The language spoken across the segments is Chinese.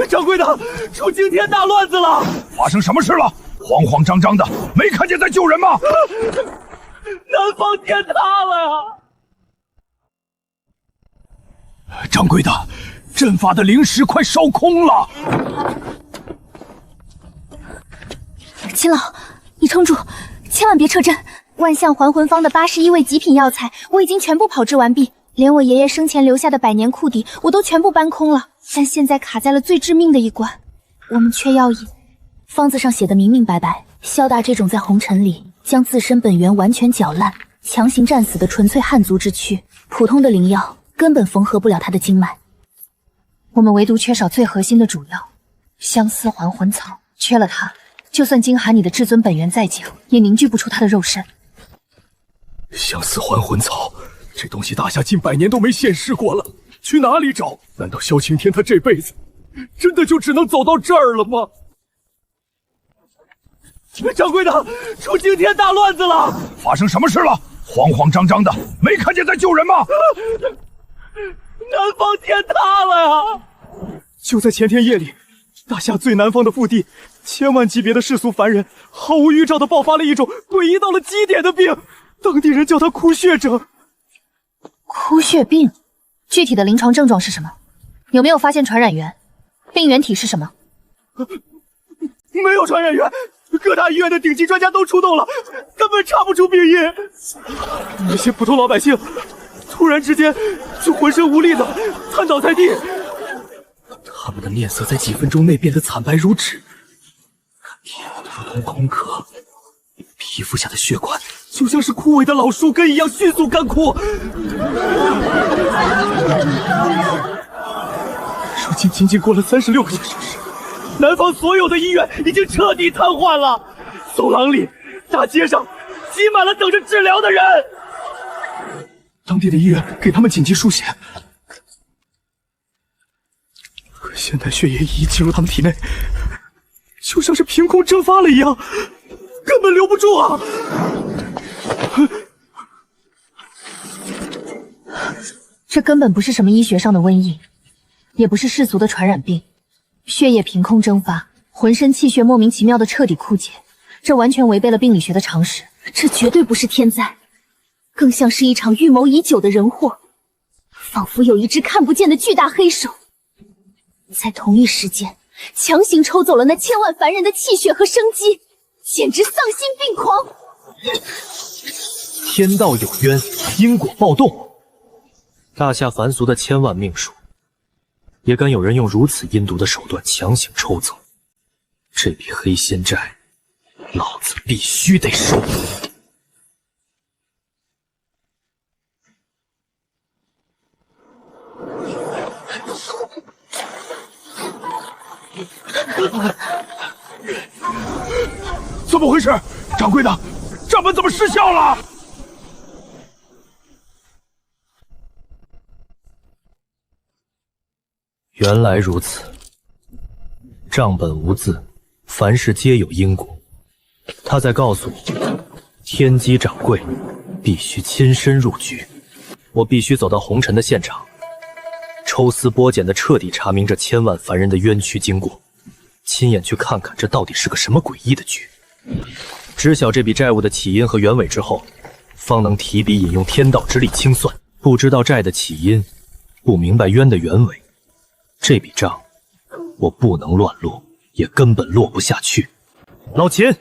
掌柜的，出惊天大乱子了！发生什么事了？慌慌张张的，没看见在救人吗？南方天塌了呀！掌柜的，阵法的灵石快烧空了。秦老，你撑住，千万别撤阵。万象还魂方的81味极品药材，我已经全部炮制完毕，连我爷爷生前留下的百年库底，我都全部搬空了。但现在卡在了最致命的一关，我们缺药引。方子上写的明明白白，萧大这种在红尘里将自身本源完全搅烂、强行战死的纯粹汉族之躯，普通的灵药根本缝合不了他的经脉。我们唯独缺少最核心的主药——相思还魂草，缺了它，就算金寒你的至尊本源再强，也凝聚不出他的肉身。相思还魂草，这东西大夏近100年都没现世过了，去哪里找？难道萧晴天他这辈子真的就只能走到这儿了吗？掌柜的，出惊天大乱子了！发生什么事了？慌慌张张的，没看见在救人吗？南方天塌了呀！就在前天夜里，大夏最南方的腹地，千万级别的世俗凡人毫无预兆的爆发了一种诡异到了极点的病，当地人叫它哭血症。哭血病，具体的临床症状是什么？有没有发现传染源？病原体是什么？没有传染源，各大医院的顶级专家都出动了，根本查不出病因。那些普通老百姓突然之间就浑身无力的瘫倒在地，他们的面色在几分钟内变得惨白如纸，如同空壳，皮肤下的血管就像是枯萎的老树根一样迅速干枯。如今仅仅过了36个小时，南方所有的医院已经彻底瘫痪了，走廊里、大街上挤满了等着治疗的人。当地的医院给他们紧急输血，可现代血液一进入他们体内，就像是凭空蒸发了一样，根本留不住啊！这根本不是什么医学上的瘟疫，也不是世俗的传染病，血液凭空蒸发，浑身气血莫名其妙的彻底枯竭，这完全违背了病理学的常识，这绝对不是天灾，更像是一场预谋已久的人祸，仿佛有一只看不见的巨大黑手，在同一时间强行抽走了那千万凡人的气血和生机，简直丧心病狂！天道有冤，因果暴动。大夏凡俗的千万命数，也敢有人用如此阴毒的手段强行抽走？这笔黑仙债，老子必须得收！怎么回事？掌柜的，账本怎么失效了？原来如此，账本无字，凡事皆有因果。他在告诉我，天机掌柜必须亲身入局，我必须走到红尘的现场，抽丝剥茧的彻底查明这千万凡人的冤屈经过，亲眼去看看这到底是个什么诡异的局。知晓这笔债务的起因和原委之后，方能提笔引用天道之力清算。不知道债的起因，不明白冤的原委，这笔账我不能乱落，也根本落不下去。老秦，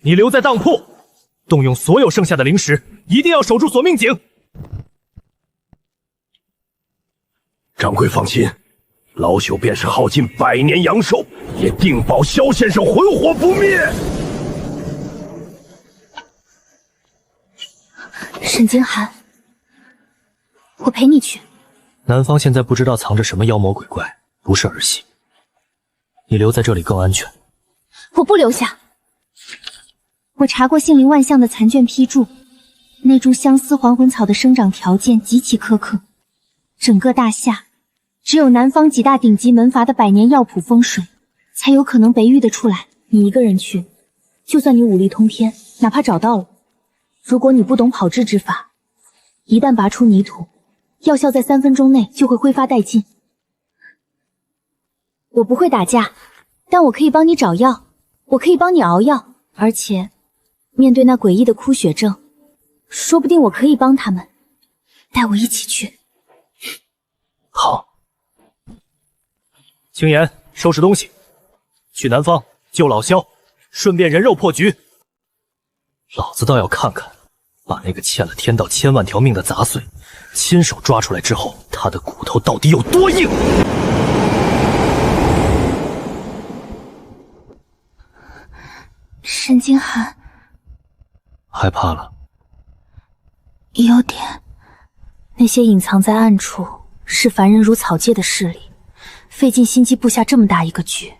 你留在当铺，动用所有剩下的灵石，一定要守住索命井。掌柜放心，老朽便是耗尽100年阳寿，也定保萧先生魂火不灭。沈金寒，我陪你去。南方现在不知道藏着什么妖魔鬼怪，不是儿戏。你留在这里更安全。我不留下。我查过杏林万象的残卷批注，那株相思还魂草的生长条件极其苛刻，整个大夏只有南方几大顶级门阀的100年药谱风水，才有可能培育得出来。你一个人去，就算你武力通天，哪怕找到了，如果你不懂炮制之法，一旦拔出泥土，药效在3分钟内就会挥发殆尽。我不会打架，但我可以帮你找药，我可以帮你熬药，而且面对那诡异的枯血症，说不定我可以帮他们。带我一起去。好。青岩，收拾东西，去南方救老萧，顺便人肉破局。老子倒要看看，把那个欠了天道千万条命的杂碎亲手抓出来之后，他的骨头到底有多硬。沈静涵，害怕了？有点。那些隐藏在暗处、视凡人如草芥的势力，费尽心机布下这么大一个局。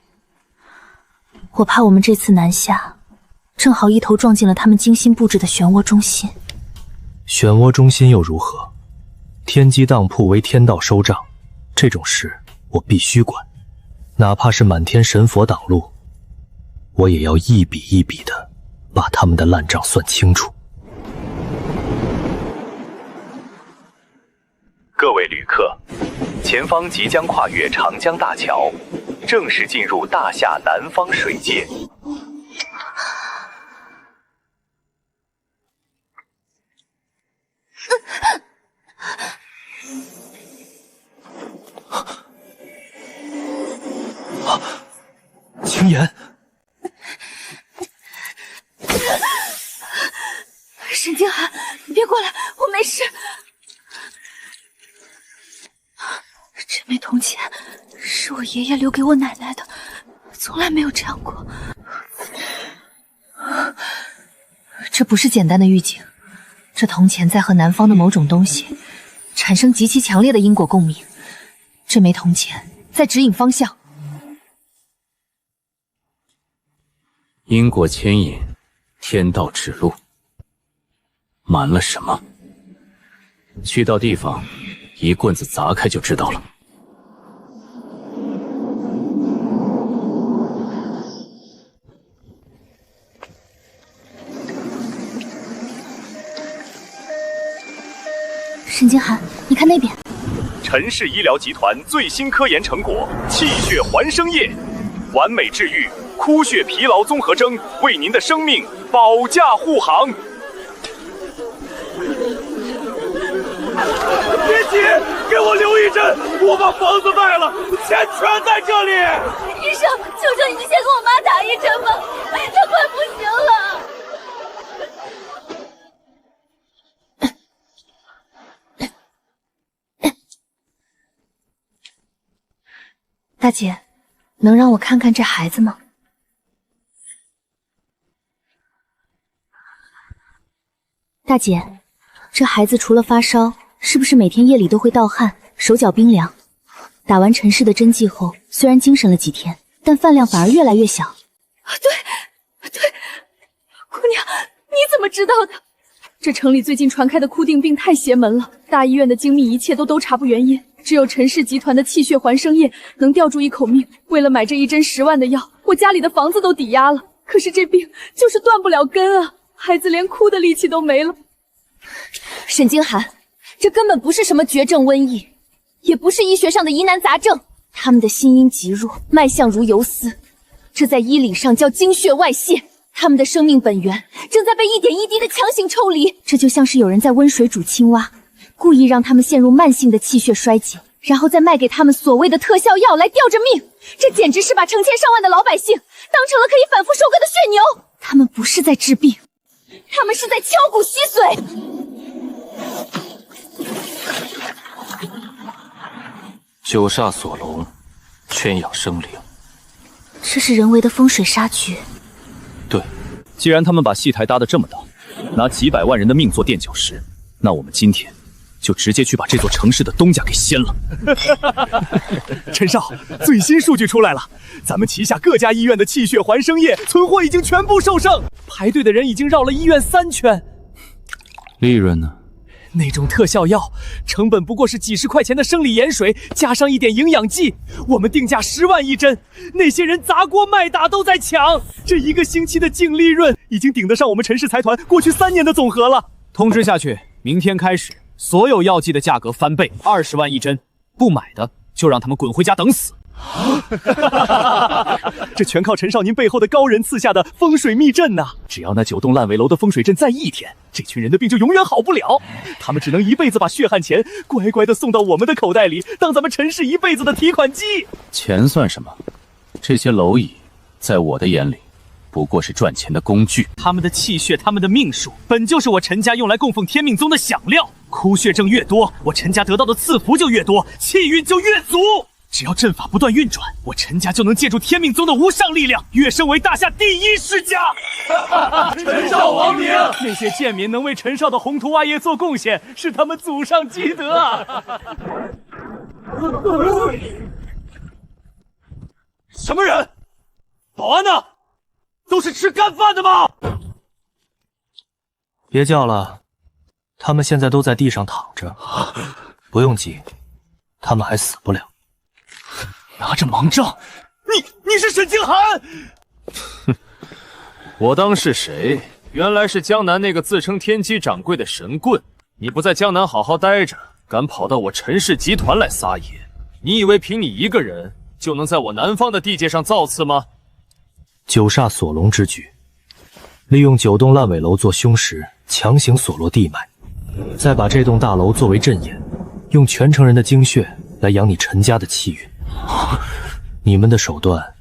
我怕我们这次南下，正好一头撞进了他们精心布置的漩涡中心。漩涡中心又如何？天机当铺为天道收账，这种事我必须管，哪怕是满天神佛挡路，我也要一笔一笔的把他们的烂账算清楚。各位旅客，前方即将跨越长江大桥，正式进入大夏南方水界。青岩，沈静涵，你别过来，我没事。这枚铜钱是我爷爷留给我奶奶的，从来没有这样过。这不是简单的预警，这铜钱在和南方的某种东西产生极其强烈的因果共鸣。这枚铜钱在指引方向。因果牵引，天道指路。瞒了什么？去到地方，一棍子砸开就知道了。沈静涵，你看那边。陈氏医疗集团最新科研成果——气血还生液，完美治愈枯血疲劳综合征，为您的生命保驾护航。别急，给我留一针，我把房子卖了，钱全在这里。医生，求求你先给我妈打一针吧，她快不行了。大姐，能让我看看这孩子吗？大姐，这孩子除了发烧，是不是每天夜里都会盗汗，手脚冰凉？打完陈氏的针剂后，虽然精神了几天，但饭量反而越来越小。对，姑娘，你怎么知道的？这城里最近传开的枯定病太邪门了，大医院的精密仪器都查不原因，只有陈氏集团的气血还生液能吊住一口命。为了买这一针10万的药，我家里的房子都抵押了。可是这病就是断不了根啊，孩子连哭的力气都没了。沈静涵，这根本不是什么绝症瘟疫，也不是医学上的疑难杂症，他们的心阴极弱，脉象如游丝，这在医理上叫精血外泄。他们的生命本源正在被一点一滴的强行抽离，这就像是有人在温水煮青蛙，故意让他们陷入慢性的气血衰竭，然后再卖给他们所谓的特效药来吊着命。这简直是把成千上万的老百姓当成了可以反复收割的血牛。他们不是在治病，他们是在敲骨吸髓。九煞锁龙，圈养生灵。这是人为的风水杀局。对，既然他们把戏台搭得这么大，拿几百万人的命做垫脚石，那我们今天就直接去把这座城市的东家给掀了。陈少，最新数据出来了，咱们旗下各家医院的气血还生液存货已经全部售剩，排队的人已经绕了医院3圈。利润呢？那种特效药成本不过是几10块钱的生理盐水，加上一点营养剂，我们定价10万一针，那些人砸锅卖打都在抢，这1个星期的净利润已经顶得上我们陈氏财团过去3年的总和了。通知下去，明天开始，所有药剂的价格翻倍，20万一针，不买的就让他们滚回家等死。这全靠陈少您背后的高人赐下的风水秘阵呐！只要那9栋烂尾楼的风水阵再一天，这群人的病就永远好不了。他们只能一辈子把血汗钱乖乖的送到我们的口袋里，当咱们陈氏一辈子的提款机。钱算什么？这些蝼蚁，在我的眼里，不过是赚钱的工具。他们的气血，他们的命数，本就是我陈家用来供奉天命宗的响料。枯血症越多，我陈家得到的赐福就越多，气运就越足。只要阵法不断运转，我陈家就能借助天命宗的无上力量，跃升为大夏第一世家。陈少亡命！那些贱民能为陈少的宏图霸业做贡献，是他们祖上积德啊！什么人？保安呢？都是吃干饭的吗？别叫了，他们现在都在地上躺着，不用急，他们还死不了。拿着盲杖，你是沈清寒？哼，我当是谁？原来是江南那个自称天机掌柜的神棍。你不在江南好好待着，敢跑到我陈氏集团来撒野？你以为凭你一个人就能在我南方的地界上造次吗九煞锁龙之举，利用9栋烂尾楼做凶石，强行锁落地脉，再把这栋大楼作为阵眼，用全城人的精血来养你陈家的气运。你们的手段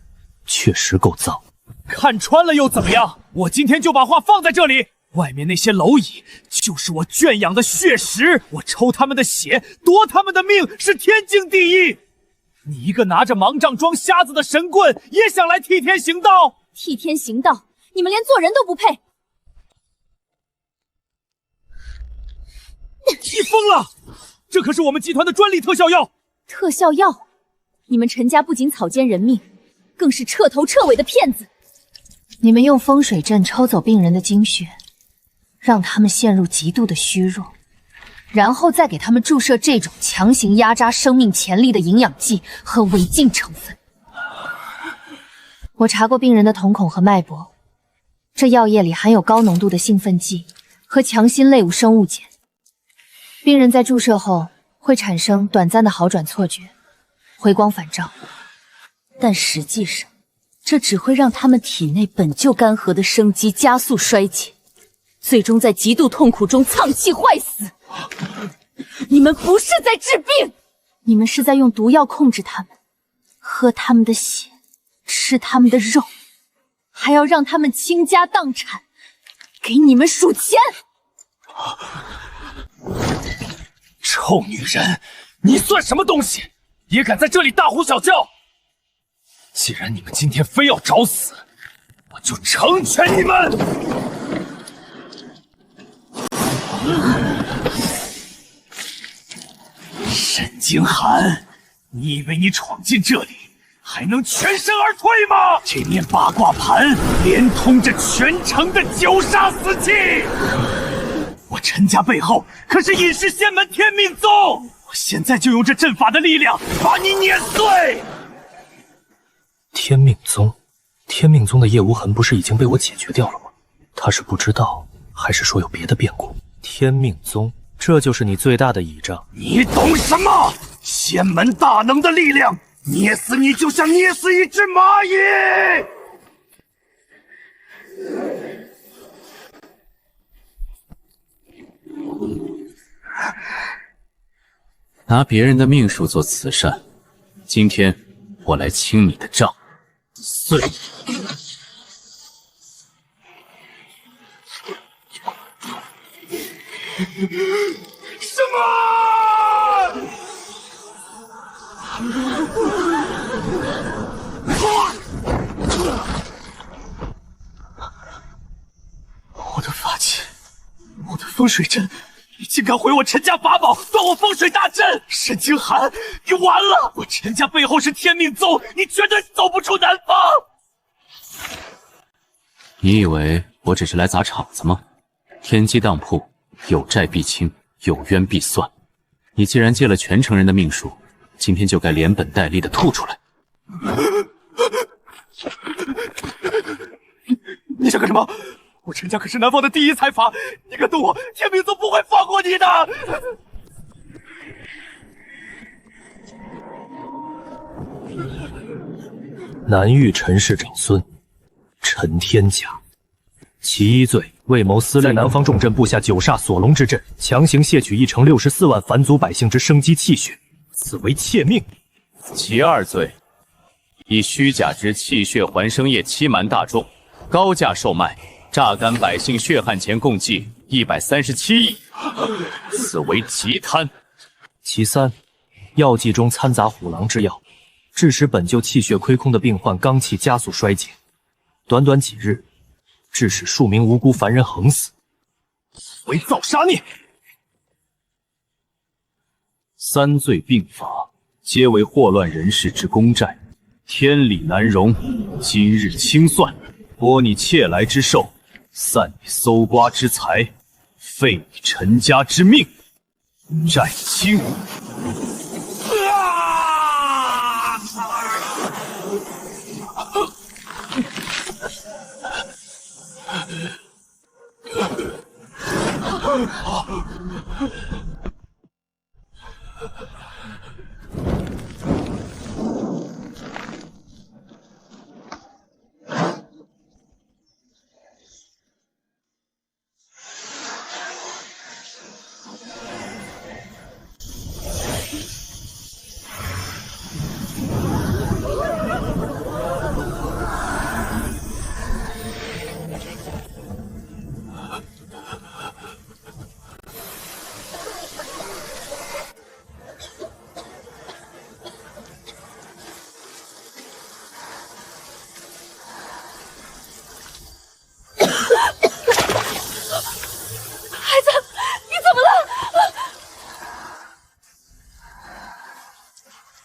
确实够脏，看穿了又怎么样？我今天就把话放在这里，外面那些蝼蚁就是我圈养的血石，我抽他们的血，夺他们的命，是天经地义。你一个拿着盲杖装瞎子的神棍，也想来替天行道？替天行道？你们连做人都不配！你疯了！这可是我们集团的专利特效药。特效药？你们陈家不仅草菅人命，更是彻头彻尾的骗子！你们用风水阵抽走病人的精血，让他们陷入极度的虚弱，然后再给他们注射这种强行压榨生命潜力的营养剂和违禁成分。我查过病人的瞳孔和脉搏，这药液里含有高浓度的兴奋剂和强心类物生物碱，病人在注射后会产生短暂的好转错觉，回光返照，但实际上这只会让他们体内本就干涸的生机加速衰竭，最终在极度痛苦中丧气坏死。你们不是在治病，你们是在用毒药控制他们，喝他们的血，吃他们的肉，还要让他们倾家荡产，给你们数钱。臭女人，你算什么东西，也敢在这里大呼小叫？既然你们今天非要找死，我就成全你们！沈京寒，你以为你闯进这里还能全身而退吗？这面八卦盘连通着全城的9煞死气。我陈家背后可是隐世仙门天命宗，我现在就用这阵法的力量把你碾碎！天命宗，天命宗的叶无痕不是已经被我解决掉了吗？他是不知道，还是说有别的变故？天命宗，这就是你最大的倚仗。你懂什么？仙门大能的力量，捏死你就像捏死一只蚂蚁！拿别人的命数做慈善，今天我来清你的账。碎！什么？我的法器，我的风水阵，你竟敢毁我陈家法宝，断我风水大阵！沈清寒，你完了！我陈家背后是天命宗，你绝对走不出南方！你以为我只是来砸场子吗？天机当铺，有债必清，有冤必算。你既然借了全城人的命数，今天就该连本带利的吐出来。你想干什么？我陈家可是南方的第一财阀，你敢动我，天命宗不会放过你的！南域陈氏长孙陈天甲，其一罪为谋私在南方重镇布下九煞锁龙之阵，强行窃取1城64万凡族百姓之生机气血，此为窃命。其二罪以虚假之气血还生液欺瞒大众，高价售卖，榨干百姓血汗钱共计137亿，此为极贪。其三，药剂中掺杂虎狼之药，致使本就气血亏空的病患罡气加速衰竭，短短几日，致使数名无辜凡人横死，为造杀孽。三罪并罚，皆为祸乱人世之公债，天理难容，今日清算，剥你窃来之兽，散你搜刮之财，废你陈家之命，债清。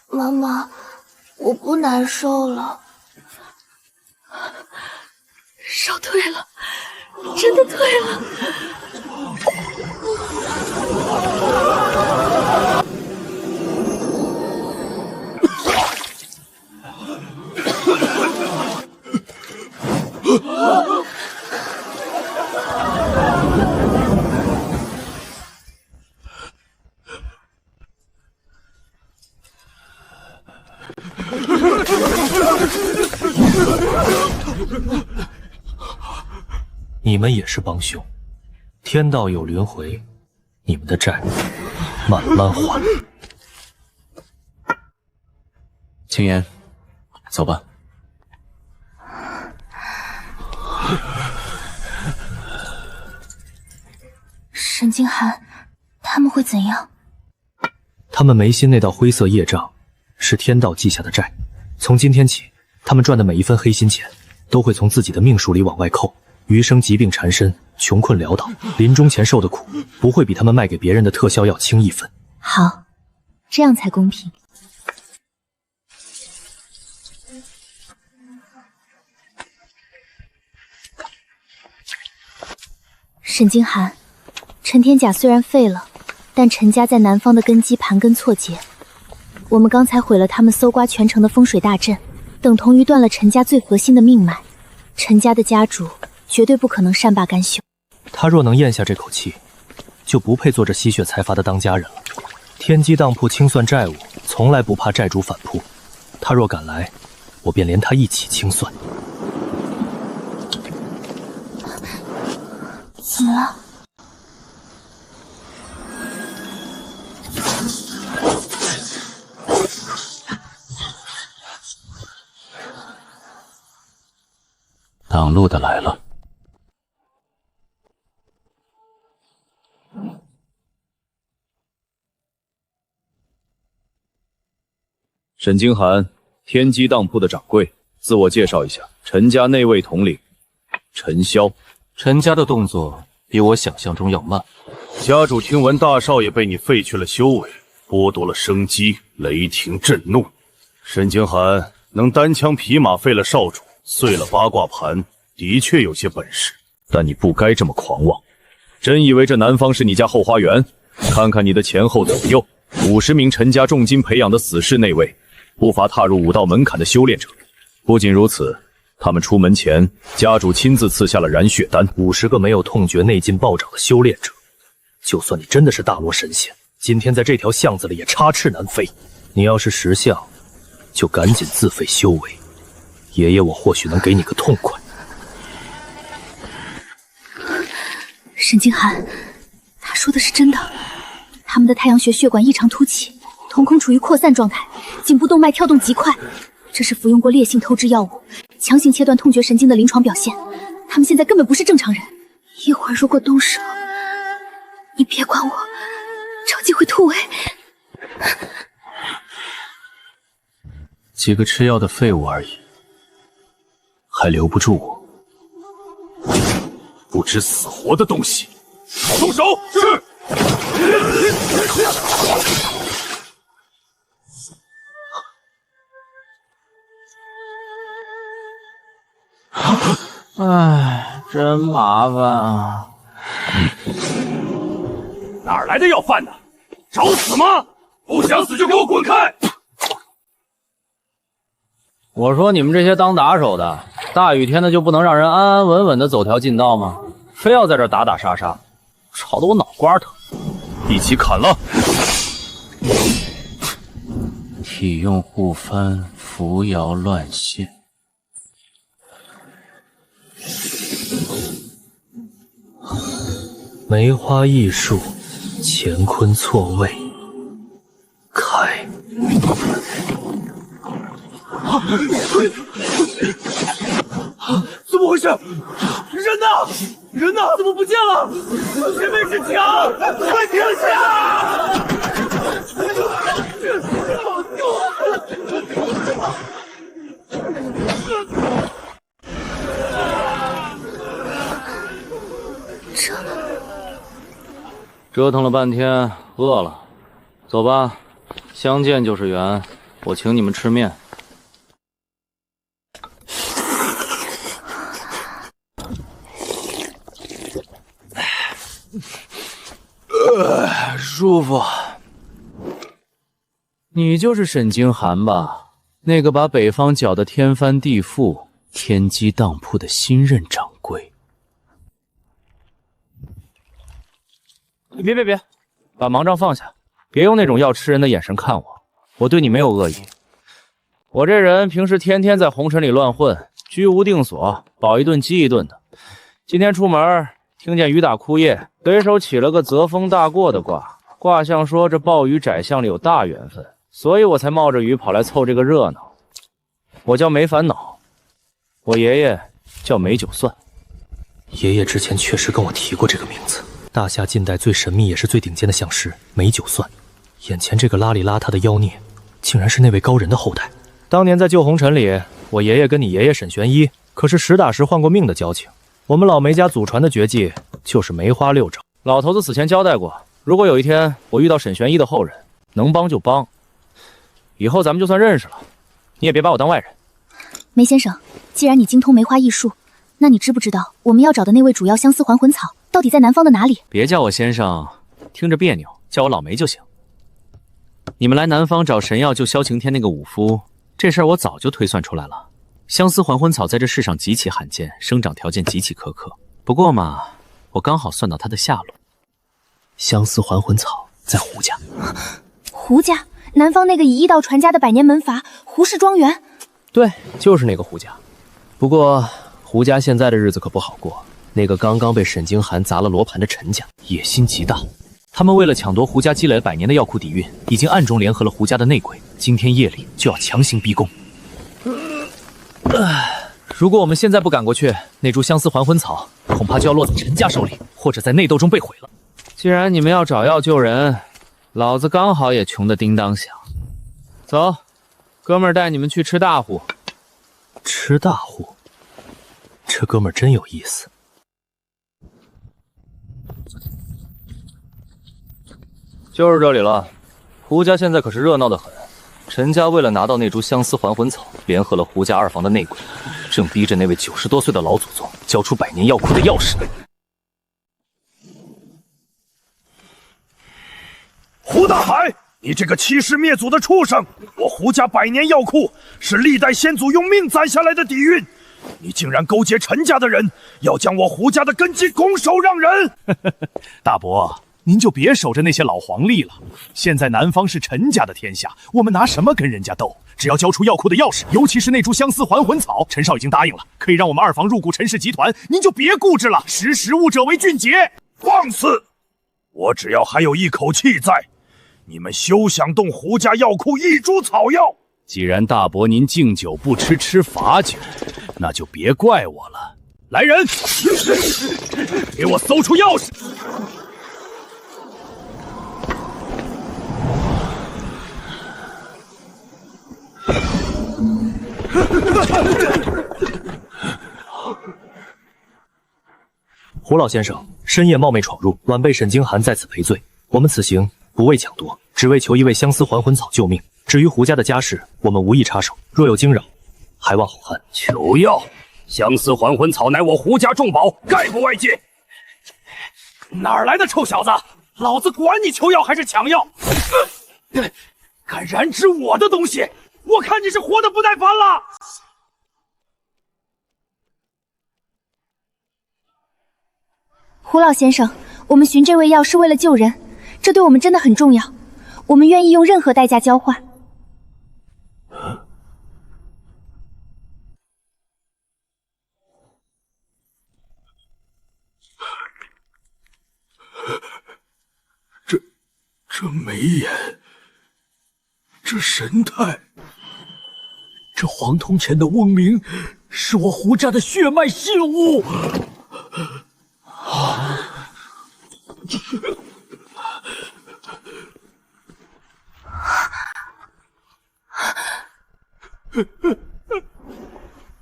妈妈，我不难受了，烧退了，真的退了。你们也是帮凶，天道有轮回，你们的债慢慢还。青言，走吧。沈静涵，他们会怎样？他们眉心那道灰色业障，是天道记下的债。从今天起，他们赚的每一分黑心钱，都会从自己的命数里往外扣。余生疾病缠身，穷困潦倒，临终前受的苦，不会比他们卖给别人的特效药轻一分。好，这样才公平。沈静涵，陈天甲虽然废了，但陈家在南方的根基盘根错节。我们刚才毁了他们搜刮全城的风水大阵，等同于断了陈家最核心的命脉。陈家的家主绝对不可能善罢甘休。他若能咽下这口气，就不配做这吸血财阀的当家人了。天机当铺清算债务，从来不怕债主反扑。他若敢来，我便连他一起清算。怎么了？挡路的来了。沈清寒，天机当铺的掌柜，自我介绍一下，陈家内卫统领陈潇。陈家的动作比我想象中要慢。家主听闻大少爷被你废去了修为，剥夺了生机，雷霆震怒。沈清寒能单枪匹马废了少主，碎了八卦盘，的确有些本事，但你不该这么狂妄。真以为这南方是你家后花园？看看你的前后左右，50名陈家重金培养的死士内卫，不乏踏入武道门槛的修炼者。不仅如此，他们出门前，家主亲自赐下了燃血丹。50个没有痛觉内劲暴涨的修炼者，就算你真的是大罗神仙，今天在这条巷子里也插翅难飞。你要是识相，就赶紧自废修为。爷爷，我或许能给你个痛快。沈静涵，他说的是真的。他们的太阳穴血管异常凸起，瞳孔处于扩散状态，颈部动脉跳动极快，这是服用过烈性透支药物，强行切断痛觉神经的临床表现。他们现在根本不是正常人。一会儿如果动手，你别管我，找机会突围。几个吃药的废物而已，还留不住我。不知死活的东西，动手！是。唉，真麻烦啊！哪儿来的要饭的？找死吗？不想死就给我滚开！我说你们这些当打手的，大雨天的就不能让人安安稳稳的走条近道吗？非要在这打打杀杀，吵得我脑瓜疼。一起砍了！体用护幡，扶摇乱现。梅花易数，乾坤错位。开！怎么回事？人呢？人呢？怎么不见了？前面是墙，快停下！折腾了半天，饿了，走吧。相见就是缘，我请你们吃面。舒服。你就是沈静涵吧？那个把北方搅得天翻地覆、天机当铺的新任掌柜。别，把盲杖放下，别用那种要吃人的眼神看我。我对你没有恶意。我这人平时天天在红尘里乱混，居无定所，饱一顿饥一顿的。今天出门，听见雨打枯叶，随手起了个泽风大过的卦，卦象说这暴雨窄巷里有大缘分，所以我才冒着雨跑来凑这个热闹。我叫没烦恼，我爷爷叫没酒算。爷爷之前确实跟我提过这个名字。大夏近代最神秘也是最顶尖的相师没酒算，眼前这个邋里邋遢的妖孽，竟然是那位高人的后代。当年在旧红尘里，我爷爷跟你爷爷沈玄一可是实打实换过命的交情。我们老梅家祖传的绝技就是梅花六招。老头子死前交代过，如果有一天我遇到沈玄一的后人，能帮就帮。以后咱们就算认识了，你也别把我当外人。梅先生，既然你精通梅花易数，那你知不知道我们要找的那位主要相思还魂草到底在南方的哪里？别叫我先生，听着别扭，叫我老梅就行。你们来南方找神药救萧晴天那个武夫，这事儿我早就推算出来了。相思还魂草在这世上极其罕见，生长条件极其苛刻。不过嘛，我刚好算到它的下落。相思还魂草在胡家。胡家？南方那个以医道传家的百年门阀胡氏庄园？对，就是那个胡家。不过胡家现在的日子可不好过，那个刚刚被沈京寒砸了罗盘的陈家野心极大。他们为了抢夺胡家积累了100年的药库底蕴，已经暗中联合了胡家的内鬼，今天夜里就要强行逼宫。如果我们现在不赶过去，那株相思还魂草恐怕就要落在陈家手里，或者在内斗中被毁了。既然你们要找药救人，老子刚好也穷得叮当响。走，哥们儿带你们去吃大户。吃大户？这哥们儿真有意思。就是这里了。胡家现在可是热闹得很，陈家为了拿到那株相思还魂草，联合了胡家2房的内鬼，正逼着那位90多岁的老祖宗交出百年药库的钥匙。胡大海，你这个欺师灭祖的畜生！我胡家百年药库是历代先祖用命攒下来的底蕴，你竟然勾结陈家的人，要将我胡家的根基拱手让人！大伯，您就别守着那些老黄历了。现在南方是陈家的天下，我们拿什么跟人家斗？只要交出药库的钥匙，尤其是那株相思还魂草，陈少已经答应了，可以让我们二房入股陈氏集团。您就别固执了，识时务者为俊杰。放肆！我只要还有一口气在，你们休想动胡家药库一株草药。既然大伯您敬酒不吃吃罚酒，那就别怪我了。来人，给我搜出钥匙！胡老先生深夜冒昧闯入，晚被沈京寒在此赔罪。我们此行不为抢夺，只为求一味相思还魂草救命。至于胡家的家事，我们无意插手，若有惊扰，还望好汉。求药，相思还魂草乃我胡家重宝，概不外借。哪儿来的臭小子？老子管你求药还是抢药！敢染指我的东西，我看你是活得不耐烦了！胡老先生，我们寻这味药是为了救人，这对我们真的很重要，我们愿意用任何代价交换。这眉眼，这神态，这黄铜钱的瓮名，是我胡家的血脉信物。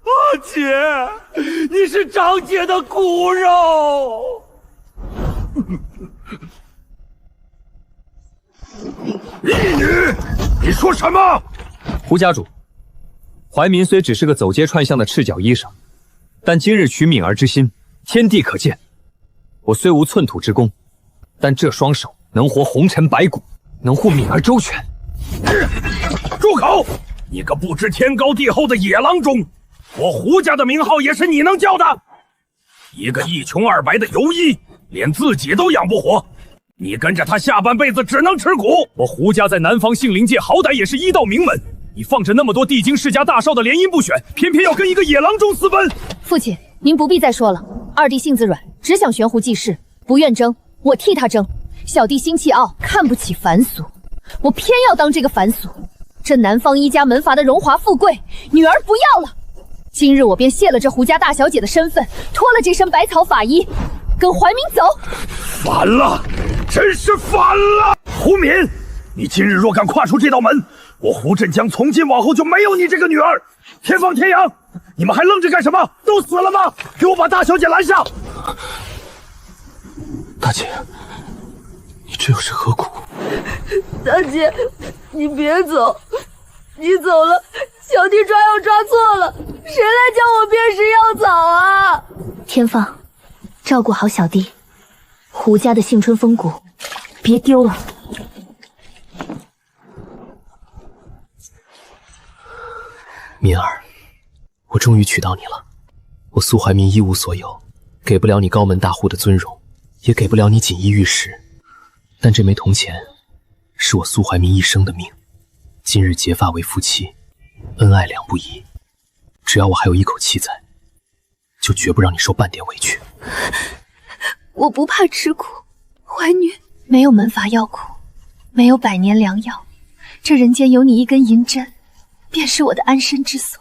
阿姐，你是张姐的骨肉。义女，你说什么？胡家主，怀民虽只是个走街串巷的赤脚医生，但今日取敏儿之心，天地可见。我虽无寸土之功，但这双手能活红尘白骨，能护敏儿周全。住口！你个不知天高地厚的野郎中！我胡家的名号也是你能叫的？一个一穷二白的游医，连自己都养不活。你跟着他下半辈子只能吃苦。我胡家在南方杏林界好歹也是医道名门，你放着那么多帝京世家大少的联姻不选，偏偏要跟一个野郎中私奔。父亲，您不必再说了。二弟性子软，只想悬壶济世，不愿争，我替他争。小弟心气傲，看不起凡俗，我偏要当这个凡俗。这南方一家门阀的荣华富贵，女儿不要了。今日我便卸了这胡家大小姐的身份，脱了这身百草法衣，跟怀民走。烦了，真是烦了！胡敏，你今日若敢跨出这道门，我胡振江从今往后就没有你这个女儿。天放天阳，你们还愣着干什么？都死了吗？给我把大小姐拦下！大姐，你这又是何苦？大姐，你别走，你走了，小弟抓药抓错了，谁来教我辨识药草啊？天放，照顾好小弟，胡家的杏春风骨别丢了。敏儿，我终于娶到你了。我苏怀民一无所有，给不了你高门大户的尊荣，也给不了你锦衣玉食，但这枚铜钱是我苏怀民一生的命。今日结发为夫妻，恩爱两不疑。只要我还有一口气在，就绝不让你受半点委屈。我不怕吃苦，怀女没有门阀药库，没有百年良药，这人间有你一根银针，便是我的安身之所。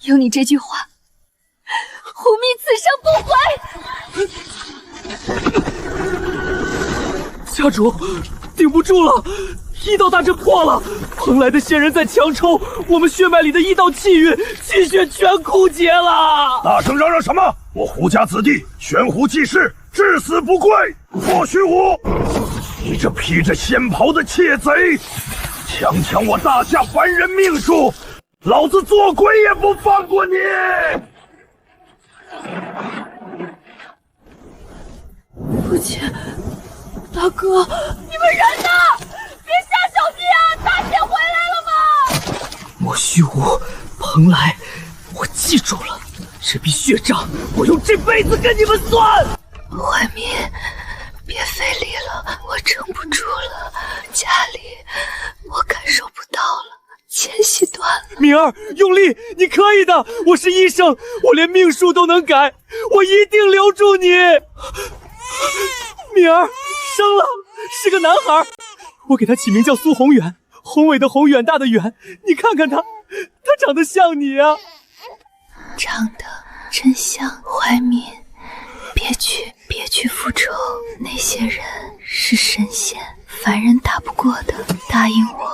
有你这句话，胡密此生不悔。家主，顶不住了，医道大阵破了，蓬莱的仙人在强抽，我们血脉里的医道气运，气血全枯竭了。大声嚷嚷什么？我胡家子弟悬壶济世，至死不跪！莫虚无！你这披着仙袍的窃贼，强抢我大夏凡人命数，老子做鬼也不放过你！父亲，大哥，你们人呢？别吓小弟啊！大姐回来了吗？莫虚无，蓬莱，我记住了，这笔血账我用这辈子跟你们算。怀民，别别费力了，我撑不住了。家里我感受不到了，间隙断了。敏儿，用力，你可以的！我是医生，我连命数都能改，我一定留住你。敏儿生了，是个男孩，我给他起名叫苏宏远，宏伟的宏，远大的远。你看看他长得像你啊！长得真像。怀民，别去复仇，那些人是神仙，凡人打不过的。答应我，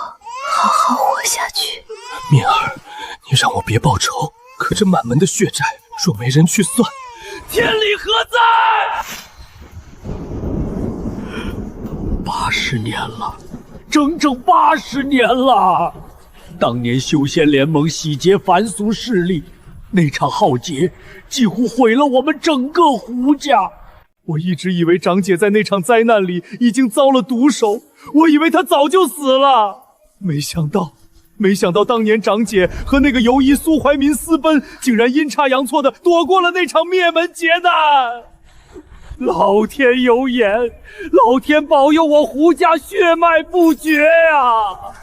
好好活下去。敏儿，你让我别报仇，可这满门的血债若没人去算，天理何在？80年了，整整80年了。当年修仙联盟洗劫凡俗势力，那场浩劫几乎毁了我们整个胡家。我一直以为长姐在那场灾难里已经遭了毒手，我以为她早就死了，没想到当年长姐和那个游医苏怀民私奔，竟然阴差阳错的躲过了那场灭门劫难。老天有眼，老天保佑我胡家血脉不绝呀！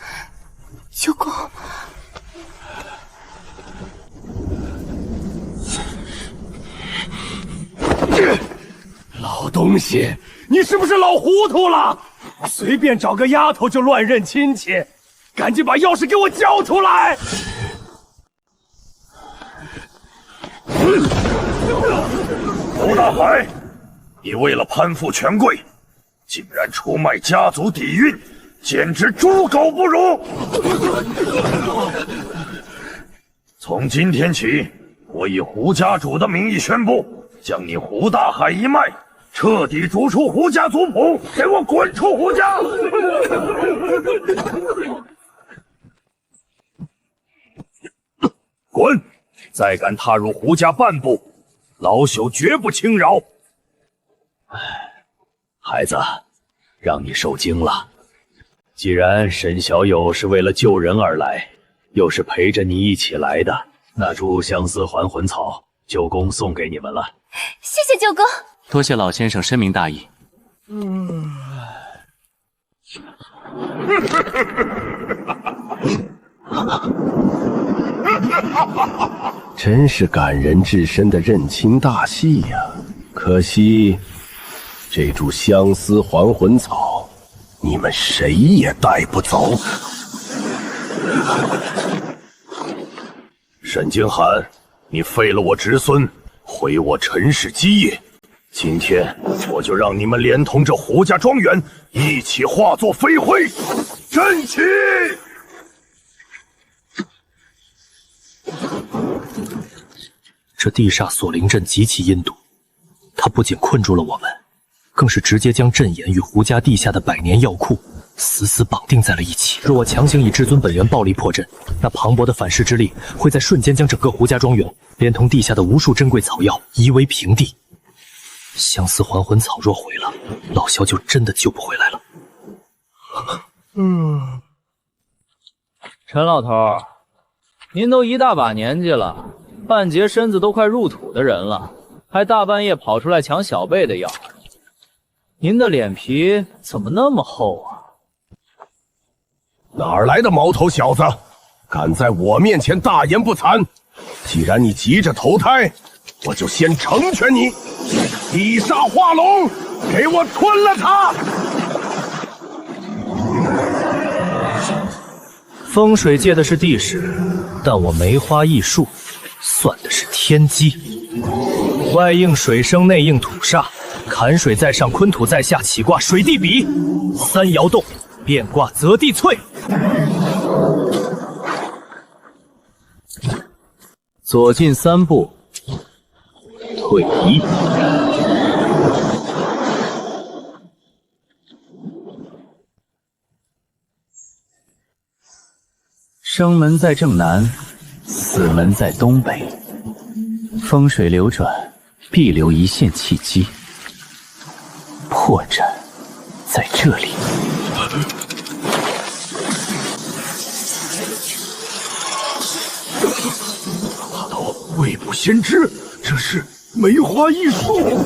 舅公，老东西，你是不是老糊涂了？随便找个丫头就乱认亲戚，赶紧把钥匙给我交出来！胡大海，你为了攀附权贵，竟然出卖家族底蕴，简直猪狗不如！从今天起，我以胡家主的名义宣布，将你胡大海一脉彻底逐出胡家族谱，给我滚出胡家！滚！再敢踏入胡家半步，老朽绝不轻饶。孩子，让你受惊了。既然沈小友是为了救人而来，又是陪着你一起来的，那株相思还魂草，舅公送给你们了。谢谢舅公，多谢老先生深明大义。真是感人至深的认亲大戏呀！可惜，这株相思还魂草，你们谁也带不走。沈京寒，你废了我侄孙，毁我陈氏基业，今天我就让你们连同这胡家庄园一起化作飞灰！站起！这地煞锁灵阵极其阴毒，它不仅困住了我们，更是直接将阵眼与胡家地下的百年药库死死绑定在了一起。若我强行以至尊本源暴力破阵，那磅礴的反噬之力会在瞬间将整个胡家庄园连同地下的无数珍贵草药夷为平地。相思还魂草若毁了，老萧就真的救不回来了。陈老头，您都一大把年纪了，半截身子都快入土的人了，还大半夜跑出来抢小辈的药，您的脸皮怎么那么厚啊？哪儿来的毛头小子，敢在我面前大言不惭！既然你急着投胎，我就先成全你。地煞化龙，给我吞了他！风水借的是地势，但我梅花易数算的是天机。外应水生，内应土煞，坎水在上，坤土在下，起卦水地比，三爻动，变卦择地萃。左进3步，退1。生门在正南，死门在东北。风水流转，必留一线契机。破绽在这里。大头，未卜先知，这是梅花易数。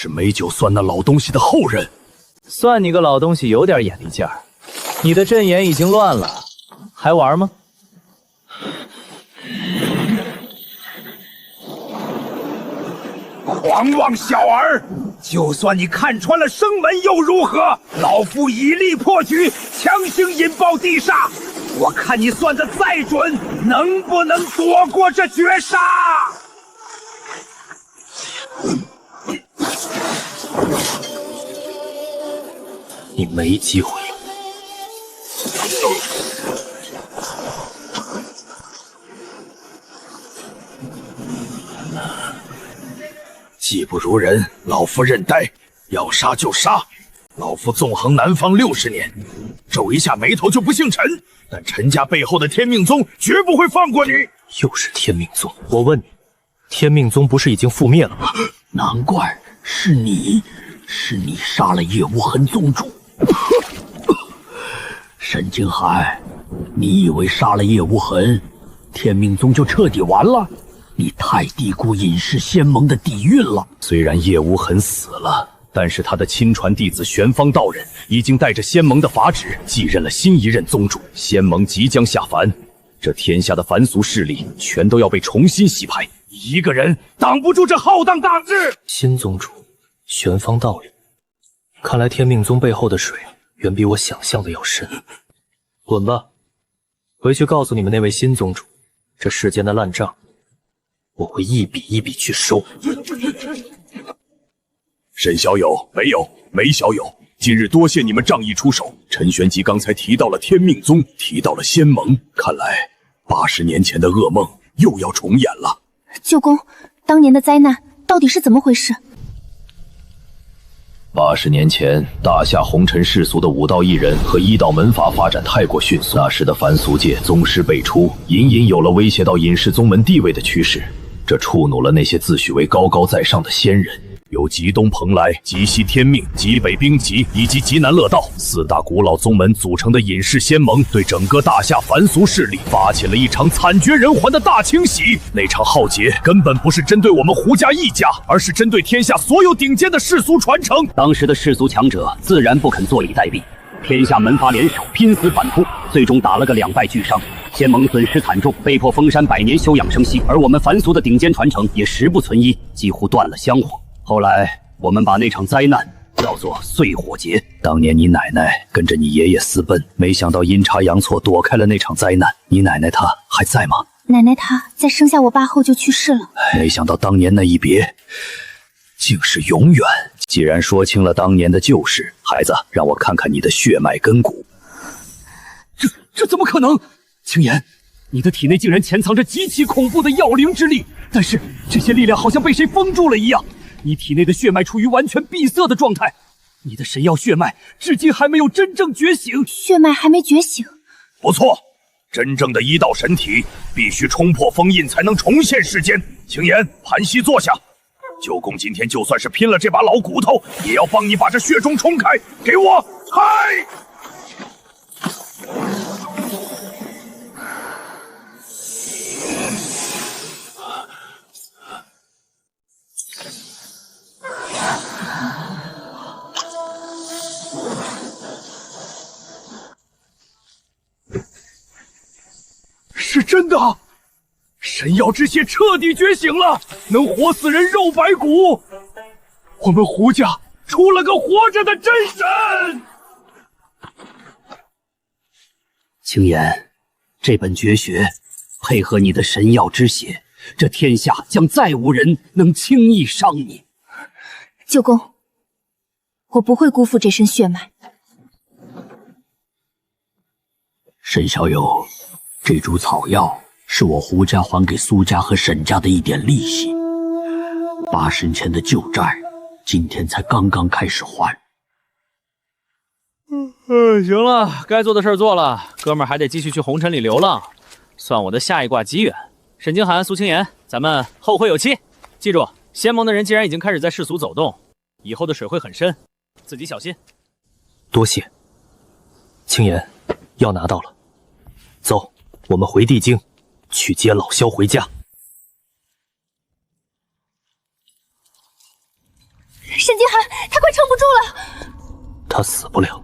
是美酒算那老东西的后人。算你个老东西有点眼力劲儿，你的阵眼已经乱了，还玩吗？狂妄小儿！就算你看穿了生门又如何？老夫以力破局，强行引爆地煞。我看你算得再准，能不能躲过这绝杀？你没机会了。技不如人，老夫认栽。要杀就杀，老夫纵横南方60年，皱一下眉头就不姓陈。但陈家背后的天命宗绝不会放过你。又是天命宗，我问你，天命宗不是已经覆灭了吗？难怪是你杀了叶无痕宗主。沈静海，你以为杀了叶无痕，天命宗就彻底完了？你太低估隐世仙盟的底蕴了。虽然叶无痕死了，但是他的亲传弟子玄方道人已经带着仙盟的法旨继任了新一任宗主。仙盟即将下凡，这天下的凡俗势力全都要被重新洗牌。一个人挡不住这浩荡大志。新宗主玄方道人，看来天命宗背后的水远比我想象的要深。滚吧，回去告诉你们那位新宗主，这世间的烂账我会一笔一笔去收。沈小友、梅友、梅小友，今日多谢你们仗义出手。陈玄机刚才提到了天命宗，提到了仙盟，看来80年前的噩梦又要重演了。舅公，当年的灾难到底是怎么回事？80年前，大夏红尘世俗的武道艺人和医道门阀发展太过迅速，那时的凡俗界宗师辈出，隐隐有了威胁到隐世宗门地位的趋势。这触怒了那些自诩为高高在上的仙人。由极东蓬莱、极西天命、极北冰极以及极南乐道4大古老宗门组成的隐世仙盟，对整个大夏凡俗势力发起了一场惨绝人寰的大清洗。那场浩劫根本不是针对我们胡家一家，而是针对天下所有顶尖的世俗传承。当时的世俗强者自然不肯坐以待毙，天下门阀联手，拼死反扑，最终打了个2败俱伤。仙盟损失惨重，被迫封山100年休养生息，而我们凡俗的顶尖传承也时不存一，几乎断了香火。后来我们把那场灾难叫做岁火劫。当年你奶奶跟着你爷爷私奔，没想到阴差阳错躲开了那场灾难。你奶奶她还在吗？奶奶她在生下我爸后就去世了。没想到当年那一别竟是永远。既然说清了当年的旧事，孩子，让我看看你的血脉根骨。这怎么可能？青岩，你的体内竟然潜藏着极其恐怖的药灵之力，但是这些力量好像被谁封住了一样。你体内的血脉处于完全闭塞的状态，你的神药血脉至今还没有真正觉醒。血脉还没觉醒？不错，真正的医道神体必须冲破封印才能重现世间。青岩，盘膝坐下。舅公今天就算是拼了这把老骨头，也要帮你把这血钟冲开。给我开！是真的，神药之血彻底觉醒了，能活死人肉白骨。我们胡家出了个活着的真神。青岩，这本绝学配合你的神药之血，这天下将再无人能轻易伤你。舅公，我不会辜负这身血脉。沈小友，这株草药是我胡家还给苏家和沈家的一点利息，80年前的旧债，今天才刚刚开始还。行了，该做的事儿做了，哥们儿还得继续去红尘里流浪，算我的下一卦机缘。沈清寒、苏青岩，咱们后会有期。记住，仙盟的人既然已经开始在世俗走动，以后的水会很深，自己小心。多谢。青岩，药拿到了，走，我们回地京，去接老萧回家。沈静他死不了。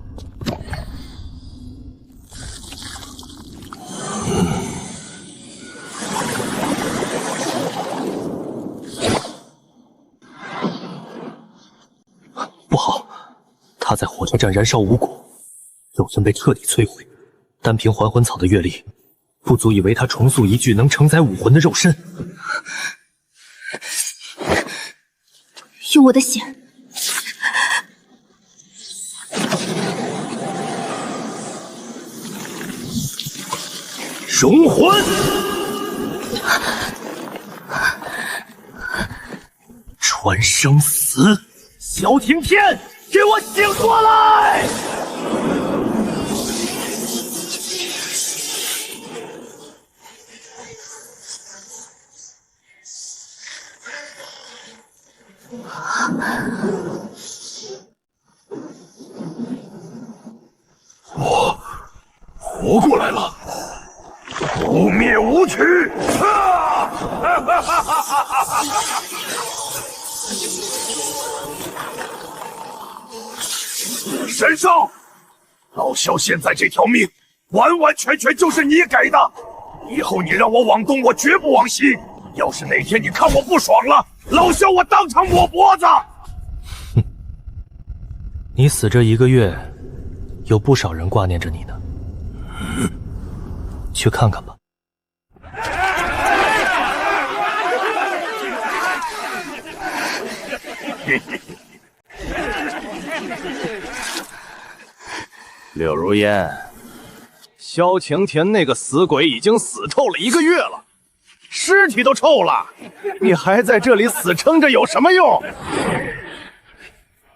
不好，他在火车站燃烧无果，肉身被彻底摧毁，单凭还魂草的阅历，不足以为他重塑一具能承载武魂的肉身。用我的血。雄魂，传生死。萧庭天，给我醒过来！我活过来了，不灭无躯！神少，老萧现在这条命，完完全全就是你给的。以后你让我往东，我绝不往西。要是哪天你看我不爽了，老萧我当场抹脖子。哼，你死这1个月，有不少人挂念着你呢。去看看吧。柳如烟，萧晴天那个死鬼已经死臭了1个月了，尸体都臭了，你还在这里死撑着有什么用？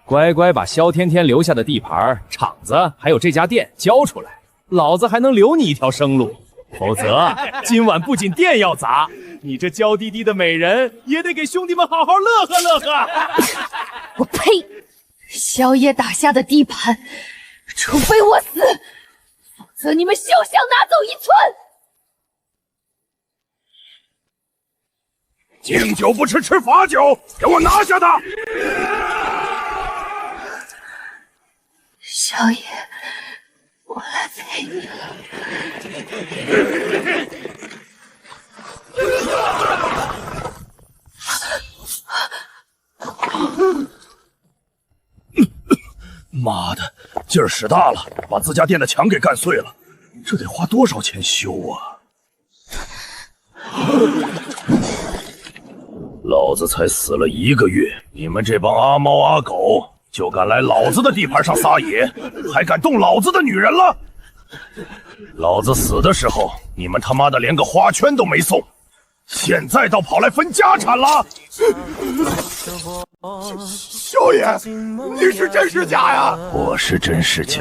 乖乖把萧天天留下的地盘、厂子还有这家店交出来，老子还能留你一条生路。否则，今晚不仅店要砸，你这娇滴滴的美人也得给兄弟们好好乐呵乐呵。我呸！萧爷打下的地盘，除非我死，否则你们休想拿走1寸。敬酒不吃吃罚酒，给我拿下他！萧爷，我来陪你。妈的，劲儿使大了，把自家店的墙给干碎了，这得花多少钱修啊？老子才死了1个月，你们这帮阿猫阿狗就敢来老子的地盘上撒野，还敢动老子的女人了？老子死的时候，你们他妈的连个花圈都没送，现在倒跑来分家产了！萧爷，你是真是假呀？我是真是假。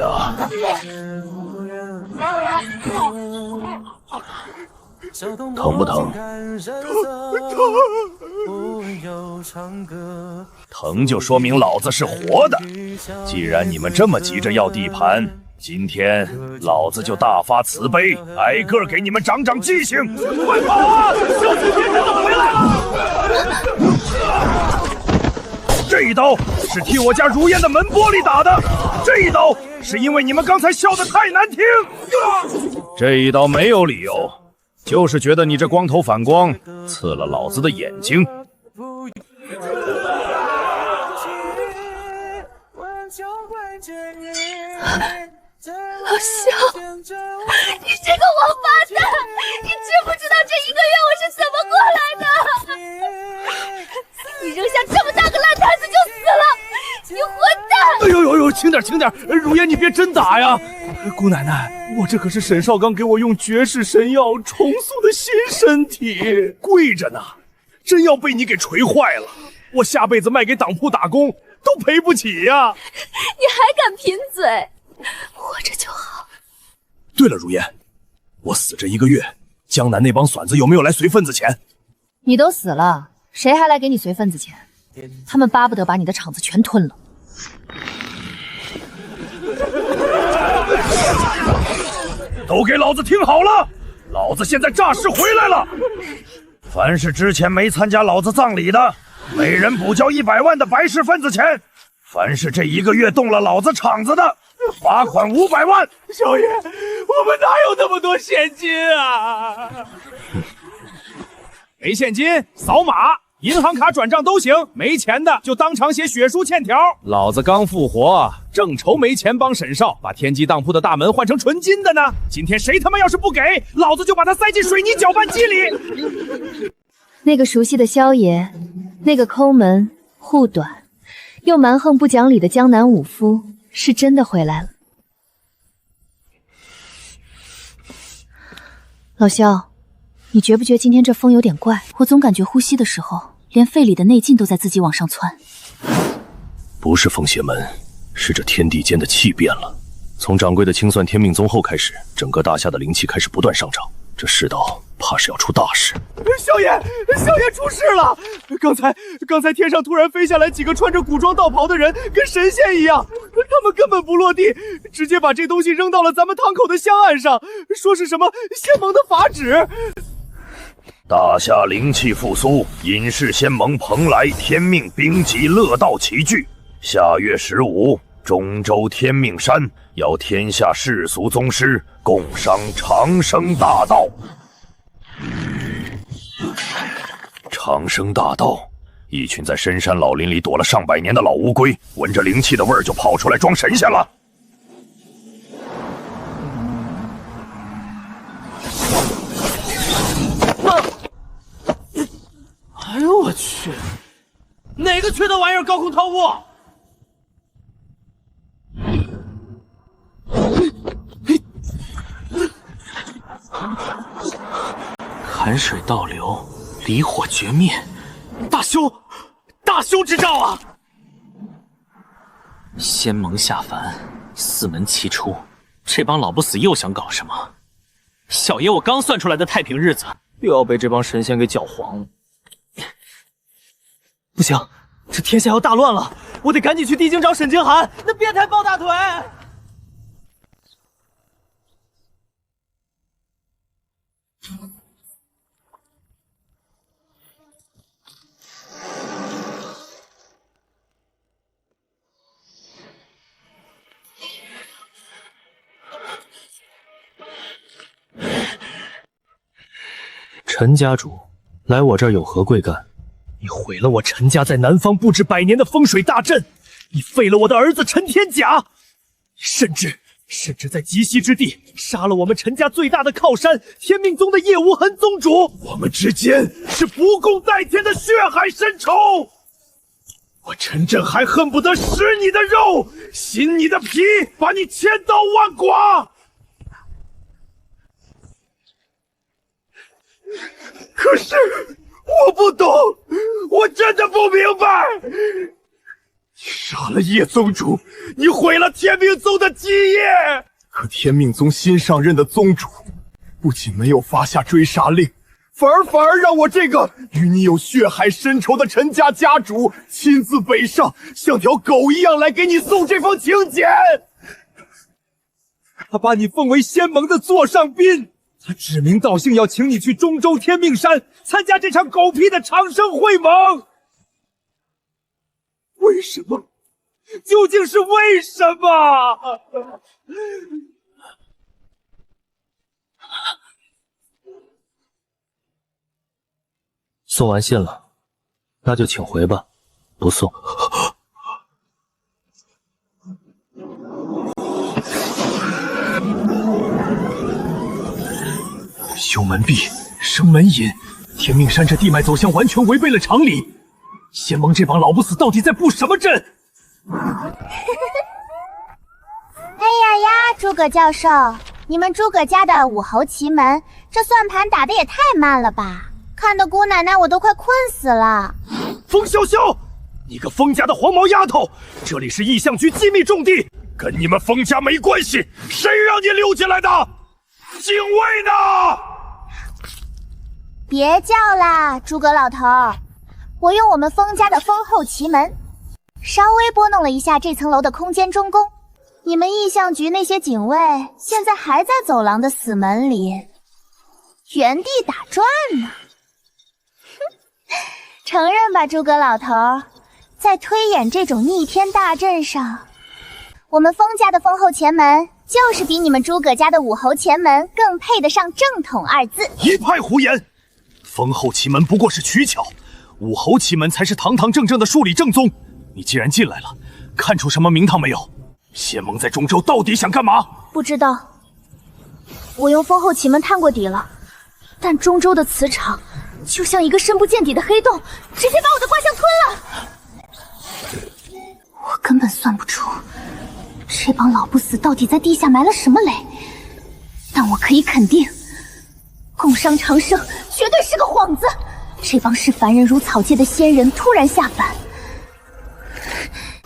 疼不疼？疼就说明老子是活的。既然你们这么急着要地盘，今天老子就大发慈悲，挨个给你们长长记性。快跑啊！萧子天他回来了！这一刀是替我家如烟的门玻璃打的，这一刀是因为你们刚才笑得太难听。这一刀没有理由，就是觉得你这光头反光刺了老子的眼睛。老萧，你这个王八蛋，你知不知道这1个月我是怎么过来的？你扔下这么大个烂摊子就死了，你混蛋！哎呦呦呦，轻点轻点，如烟你别真打呀！姑奶奶，我这可是沈少刚给我用绝世神药重塑的新身体，贵着呢，真要被你给锤坏了，我下辈子卖给党铺打工都赔不起呀！你还敢贫嘴？活着就好。对了，如烟，我死这1个月，江南那帮损子有没有来随份子钱？你都死了，谁还来给你随份子钱？他们巴不得把你的厂子全吞了。都给老子听好了，老子现在诈尸回来了！凡是之前没参加老子葬礼的，每人补交100万的白氏份子钱。凡是这1个月动了老子场子的，罚款500万。少爷，我们哪有那么多现金啊？没现金扫码，银行卡转账都行，没钱的就当场写血书欠条。老子刚复活，正愁没钱帮沈少把天机当铺的大门换成纯金的呢。今天谁他妈要是不给，老子就把他塞进水泥搅拌机里。那个熟悉的萧爷，那个抠门护短又蛮横不讲理的江南武夫，是真的回来了。老萧，你觉不觉今天这风有点怪？我总感觉呼吸的时候，连肺里的内劲都在自己往上窜。不是风邪门，是这天地间的气变了。从掌柜的清算天命宗后开始，整个大夏的灵气开始不断上涨，这世道怕是要出大事。萧爷出事了！刚才天上突然飞下来几个穿着古装道袍的人，跟神仙一样，他们根本不落地，直接把这东西扔到了咱们堂口的香案上，说是什么仙盟的法旨。大夏灵气复苏，隐士仙盟蓬莱天命兵籍乐道齐聚。下月15，中州天命山邀天下世俗宗师共商长生大道。长生大道，一群在深山老林里躲了上百年的老乌龟，闻着灵气的味儿就跑出来装神仙了。哎呦我去！哪个缺德玩意儿高空掏物？寒水倒流，离火绝灭，大修之兆啊！仙盟下凡，四门齐出，这帮老不死又想搞什么？小爷我刚算出来的太平日子，又要被这帮神仙给搅黄了。不行，这天下要大乱了，我得赶紧去地京找沈清寒，那变态抱大腿。陈家主，来我这儿有何贵干？你毁了我陈家在南方布置100年的风水大阵，你废了我的儿子陈天甲，甚至在极西之地杀了我们陈家最大的靠山天命宗的叶无痕宗主，我们之间是不共戴天的血海深仇。我陈震还恨不得食你的肉，吸你的皮，把你千刀万剐。可是我不懂，我真的不明白。你杀了叶宗主，你毁了天命宗的基业。可天命宗新上任的宗主，不仅没有发下追杀令，反而让我这个与你有血海深仇的陈家家主亲自北上，像条狗一样来给你送这封请柬。他把你奉为仙盟的座上宾。他指名道姓要请你去中州天命山参加这场狗屁的长生会盟，为什么？究竟是为什么？送完信了，那就请回吧，不送。修门壁，生门引，天命山这地脉走向完全违背了常理。仙盟这帮老不死到底在布什么阵？哎呀呀，诸葛教授，你们诸葛家的武侯奇门，这算盘打得也太慢了吧！看得姑奶奶我都快困死了。风萧萧，你个风家的黄毛丫头，这里是异象局机密重地，跟你们风家没关系，谁让你溜进来的？警卫呢？别叫啦，诸葛老头，我用我们风家的丰厚奇门，稍微拨弄了一下这层楼的空间中宫。你们异象局那些警卫现在还在走廊的死门里原地打转呢。哼，承认吧，诸葛老头，在推演这种逆天大阵上，我们封家的封后前门就是比你们诸葛家的武侯前门更配得上正统二字。一派胡言！封后奇门不过是取巧，武侯奇门才是堂堂正正的数理正宗。你既然进来了，看出什么名堂没有？仙盟在中州到底想干嘛？不知道。我用封后奇门探过底了，但中州的磁场就像一个深不见底的黑洞，直接把我的卦象吞了。我根本算不出这帮老不死到底在地下埋了什么雷，但我可以肯定，共商长生绝对是个幌子。这帮视凡人如草芥的仙人突然下凡，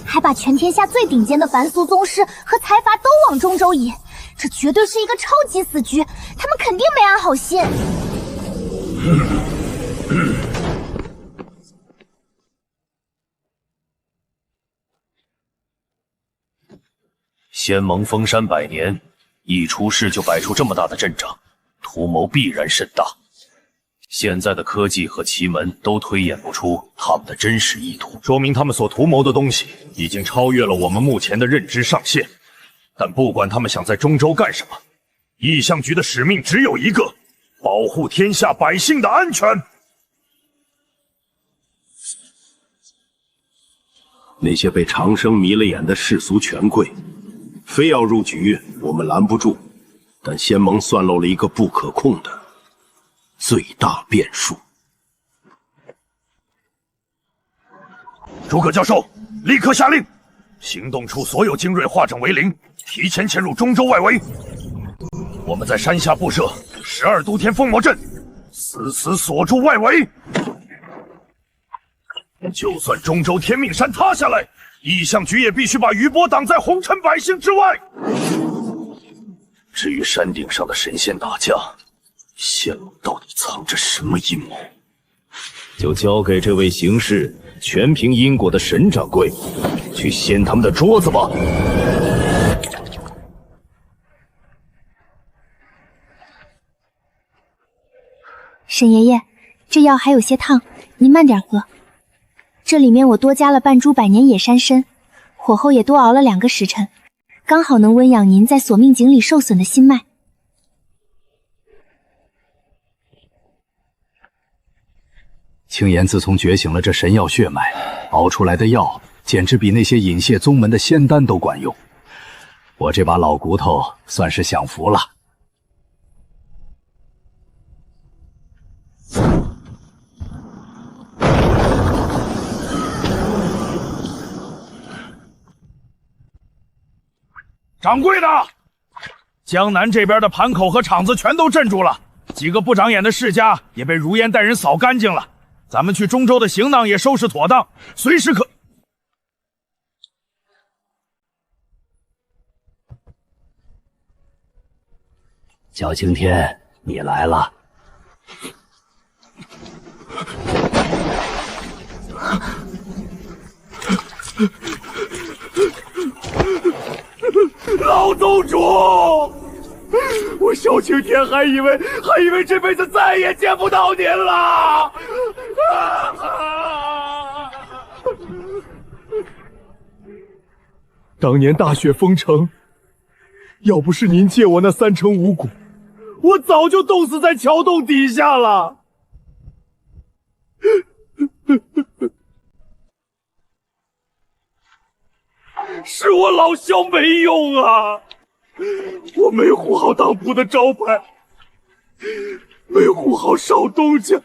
还把全天下最顶尖的凡俗宗师和财阀都往中州引，这绝对是一个超级死局，他们肯定没安好心。仙盟封山100年，一出世就摆出这么大的阵仗，图谋必然甚大。现在的科技和奇门都推演不出他们的真实意图，说明他们所图谋的东西已经超越了我们目前的认知上限。但不管他们想在中州干什么，异象局的使命只有一个：保护天下百姓的安全。那些被长生迷了眼的世俗权贵，非要入局，我们拦不住。但仙盟算漏了一个不可控的最大变数。诸葛教授，立刻下令，行动处所有精锐化整为零，提前潜入中州外围。我们在山下布设12都天封魔阵，死死锁住外围。就算中州天命山塌下来，异象局也必须把余波挡在红尘百姓之外。至于山顶上的神仙打架，仙盟到底藏着什么阴谋，就交给这位行事全凭因果的沈掌柜去掀他们的桌子吧。沈爷爷，这药还有些烫，您慢点喝。这里面我多加了半株百年野山参，火候也多熬了2个时辰，刚好能温养您在索命井里受损的心脉。青岩自从觉醒了这神药血脉，熬出来的药简直比那些隐谢宗门的仙丹都管用。我这把老骨头算是享福了。掌柜的，江南这边的盘口和场子全都镇住了，几个不长眼的世家也被如烟带人扫干净了。咱们去中州的行囊也收拾妥当，随时可……萧青天，你来了。老宗主，我萧青天还以为这辈子再也见不到您了。当年大雪封城，要不是您借我那3成5谷，我早就冻死在桥洞底下了。是我老萧没用啊！我没护好当铺的招牌，没护好少东家，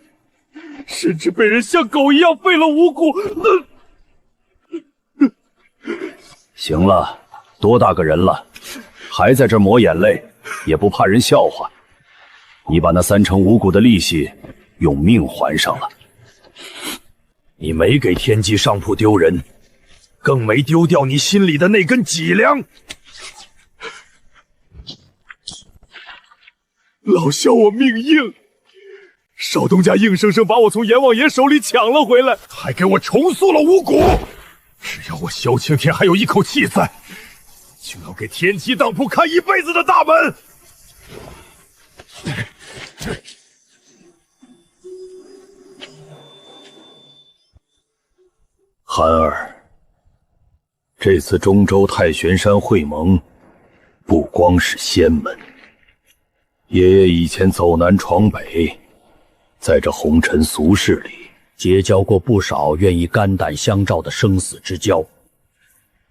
甚至被人像狗一样废了5谷。行了，多大个人了，还在这抹眼泪，也不怕人笑话。你把那3成5谷的利息用命还上了，你没给天机上铺丢人，更没丢掉你心里的那根脊梁。老萧我命硬，少东家硬生生把我从阎王爷手里抢了回来，还给我重塑了5谷。只要我萧青天还有一口气在，就要给天机当铺开一辈子的大门。寒儿，这次中州太玄山会盟，不光是仙门。爷爷以前走南闯北，在这红尘俗世里，结交过不少愿意肝胆相照的生死之交，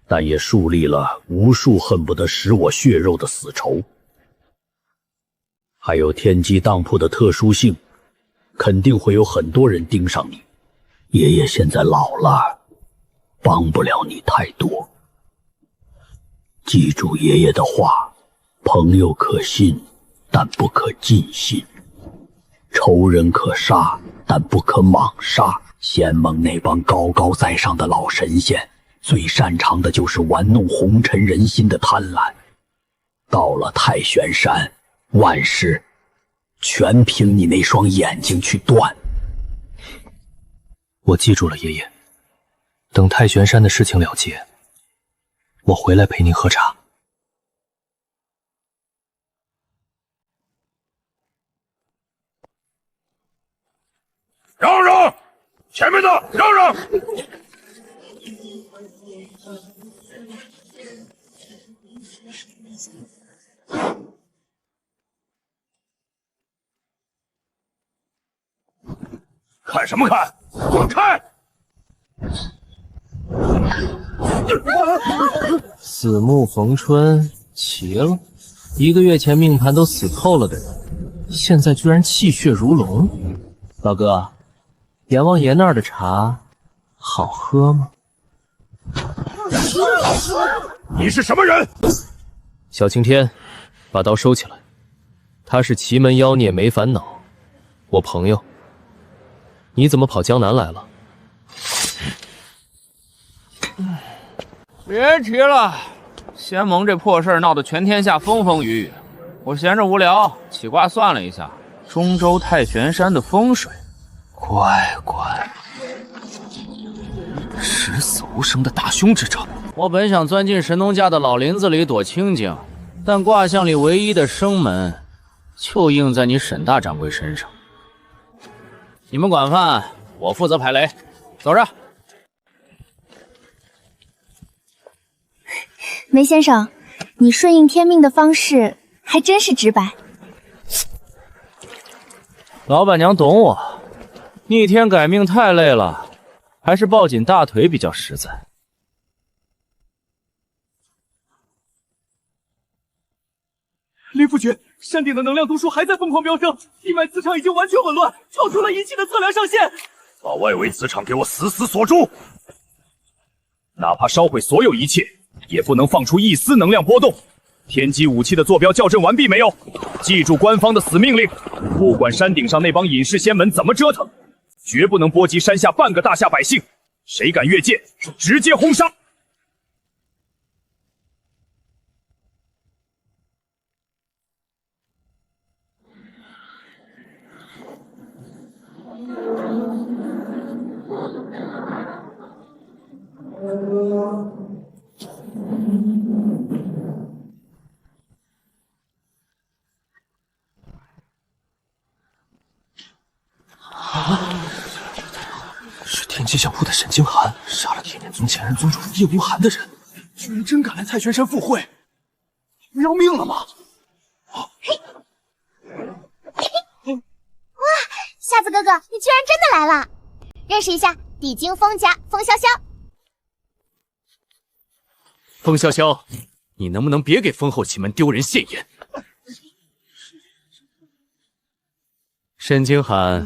但也树立了无数恨不得食我血肉的死仇。还有天机当铺的特殊性，肯定会有很多人盯上你。爷爷现在老了，帮不了你太多。记住爷爷的话，朋友可信，但不可尽信；仇人可杀，但不可莽杀。仙盟那帮高高在上的老神仙，最擅长的就是玩弄红尘人心的贪婪。到了太玄山，万事全凭你那双眼睛去断。我记住了，爷爷。等太玄山的事情了结，我回来陪您喝茶。让让，前面的让让！看什么看？开！死木逢春，奇了！1个月前命盘都死透了的人，现在居然气血如龙。老哥，阎王爷那儿的茶好喝吗？你是什么人？小青天，把刀收起来。他是奇门妖孽没烦恼，我朋友。你怎么跑江南来了？别提了，仙盟这破事儿闹得全天下风风雨雨。我闲着无聊，起卦算了一下，中州太玄山的风水，乖乖，十死无生的大凶之兆。我本想钻进神农架的老林子里躲清静，但卦象里唯一的生门，就印在你沈大掌柜身上。你们管饭，我负责排雷。走着。梅先生，你顺应天命的方式还真是直白。老板娘懂我，逆天改命太累了，还是抱紧大腿比较实在。林副局，山顶的能量读数还在疯狂飙升，地脉磁场已经完全紊乱，超出了仪器的测量上限。把外围磁场给我死死锁住，哪怕烧毁所有一切，也不能放出一丝能量波动。天机武器的坐标校正完毕没有？记住官方的死命令，不管山顶上那帮隐世仙门怎么折腾，绝不能波及山下半个大夏百姓。谁敢越界，直接轰杀！是天机相扑的沈清寒杀了天念宗前任宗主叶无寒的人，居然真敢来太玄山赴会，不要命了吗？哇，夏子哥哥，你居然真的来了！认识一下，地精风家风潇潇。风潇潇，你能不能别给封后奇门丢人现眼？沈清寒，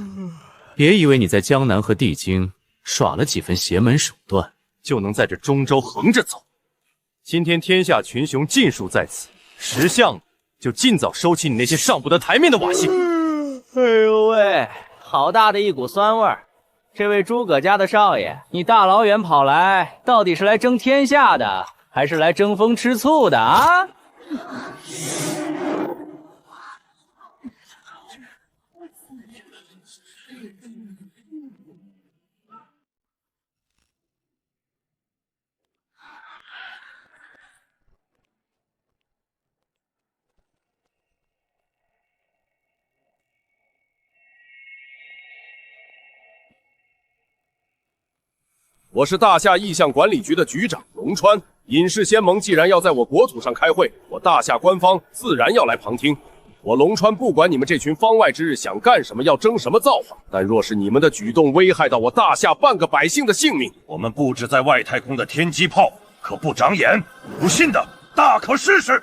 别以为你在江南和地京耍了几分邪门手段，就能在这中州横着走。今天天下群雄尽数在此，识相就尽早收起你那些上不得台面的瓦性。哎呦喂，好大的一股酸味儿！这位诸葛家的少爷，你大老远跑来，到底是来争天下的，还是来争风吃醋的啊？我是大夏意象管理局的局长龙川。隐世仙盟既然要在我国土上开会，我大夏官方自然要来旁听。我龙川不管你们这群方外之日想干什么，要争什么造化，但若是你们的举动危害到我大夏半个百姓的性命，我们布置在外太空的天机炮可不长眼，不信的大可试试。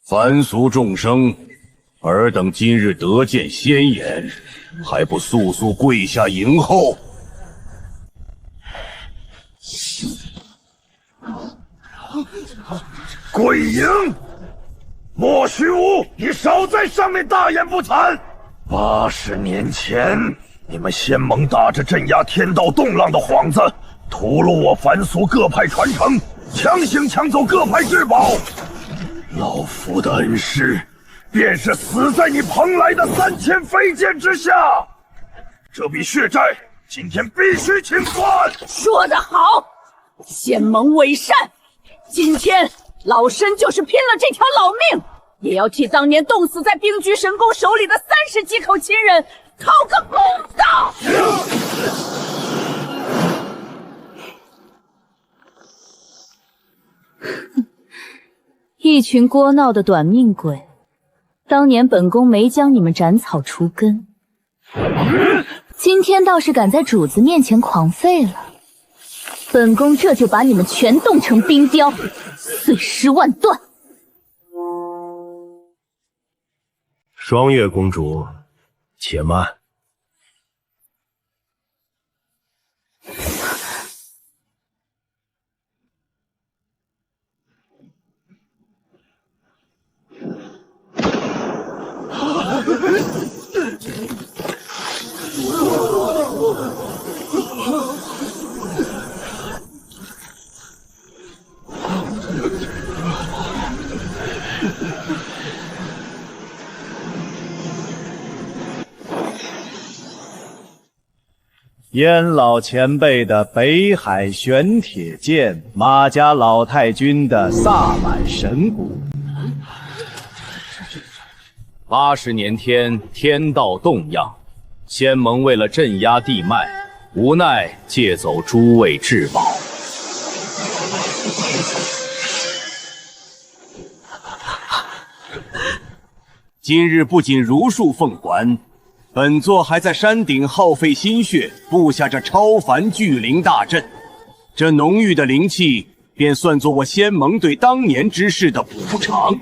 凡俗众生，尔等今日得见仙颜，还不速速跪下迎候？跪迎！莫虚无，你少在上面大言不惭！80年前，你们仙盟打着镇压天道动浪的幌子，屠戮我凡俗各派传承，强行抢走各派至宝。老夫的恩师，便是死在你蓬莱的3000飞剑之下。这笔血债，今天必须清算。说得好，仙盟伪善，今天老身就是拼了这条老命，也要替当年冻死在冰居神宫手里的30几口亲人讨个公道。一群聒闹的短命鬼，当年本宫没将你们斩草除根，今天倒是敢在主子面前狂吠了，本宫这就把你们全冻成冰雕，碎尸万段。双月公主，且慢。燕老前辈的北海玄铁剑，马家老太君的萨满神鼓。80年天，天道动荡，仙盟为了镇压地脉，无奈借走诸位至宝。今日不仅如数奉还，本座还在山顶耗费心血布下这超凡聚灵大阵，这浓郁的灵气便算作我仙盟对当年之事的补偿。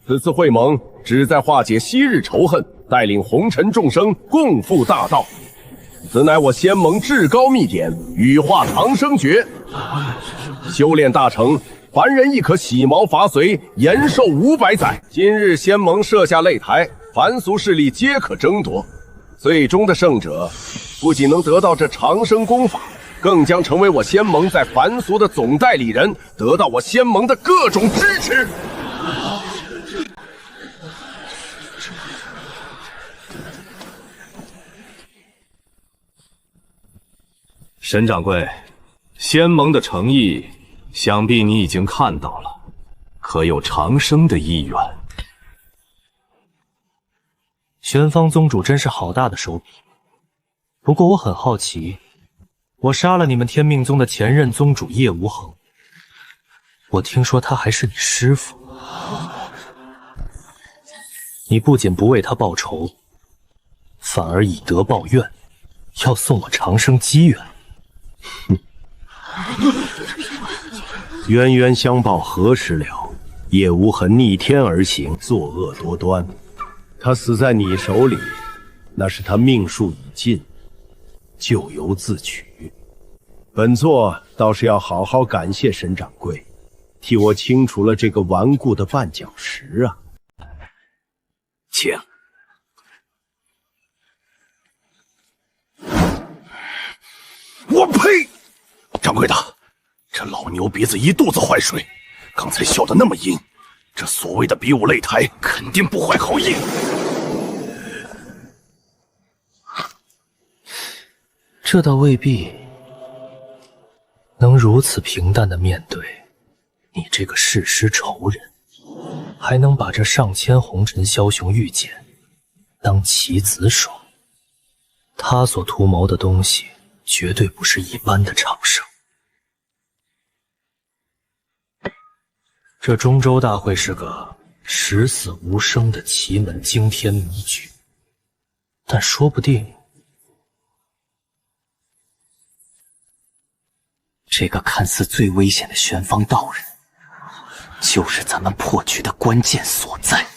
此次会盟旨在化解昔日仇恨，带领红尘众生共赴大道。此乃我仙盟至高秘典羽化唐生诀，修炼大成，凡人亦可洗毛伐髓，延寿500载。今日仙盟设下擂台，凡俗势力皆可争夺，最终的胜者不仅能得到这长生功法，更将成为我仙盟在凡俗的总代理人，得到我仙盟的各种支持。沈掌柜，仙盟的诚意，想必你已经看到了，可有长生的意愿？玄方宗主真是好大的手笔。不过我很好奇，我杀了你们天命宗的前任宗主叶无痕，我听说他还是你师父。你不仅不为他报仇，反而以德报怨，要送我长生机缘。哼，冤冤相报何时了？叶无痕逆天而行，作恶多端。他死在你手里，那是他命数已尽，咎由自取。本座倒是要好好感谢沈掌柜，替我清除了这个顽固的绊脚石啊！请。我呸！掌柜的，这老牛鼻子一肚子坏水，刚才笑得那么阴，这所谓的比武擂台肯定不怀好意。这倒未必。能如此平淡的面对你这个弑师仇人，还能把这上千红尘枭雄御剑当棋子耍，他所图谋的东西绝对不是一般的长生。这中州大会是个十死无生的奇门惊天迷局，但说不定这个看似最危险的玄方道人，就是咱们破局的关键所在。